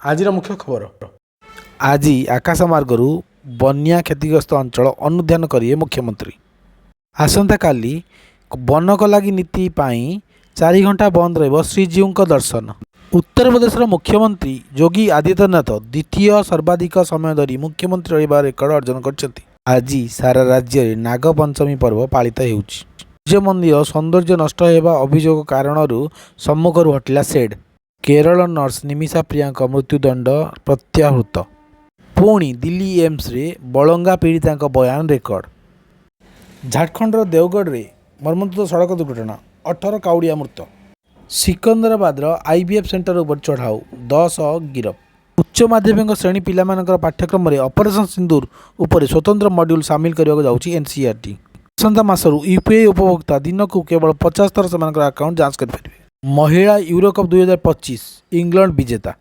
आज मुख्य खबर। आज आकाशमार्गरू बन्या क्षतिग्रस्त अंचल अनुध्यान करेंगे मुख्यमंत्री। आसंता काली बनक लगी नीति पाई 4 घंटा बंद रहिबो श्रीजीव दर्शन। उत्तर प्रदेश मुख्यमंत्री योगी आदित्यनाथ द्वितीय सर्वाधिक समय धरी मुख्यमंत्री रहिबा रेकर्ड अर्जन करछन्ती। आज सारा राज्य में नागपंचमी पर्व पालित होउछि। सूर्य मंदिर सौंदर्य नष्ट होगा अभियोग कारणरू सम्मुखरू हटिला सेड। केरल नर्स निमिषा प्रिया मृत्युदंड प्रत्याहृत। पुणी दिल्ली एम्स रे बलंगा पीड़िता बयान रेकर्ड। झारखंड देवगढ़ रे मर्मन्तुद सड़क दुर्घटना 18 काउड़िया मृत। सिकंदराबाद आईबीएफ सेंटर उपर चढ़ाऊ 10 गिरफ। उच्च माध्यमिक श्रेणी पिलामानकर पाठ्यक्रम में ऑपरेशन सिंदूर उपर स्वतंत्र मॉड्यूल सामिल करने जाऊँगी एनसीईआरटी। आसंता मासरू यूपीआई उपभोक्ता दिन को केवल 50 थर से अकाउंट जांच करेंगे। महिला यूरो कप 2025 इंग्लैंड विजेता।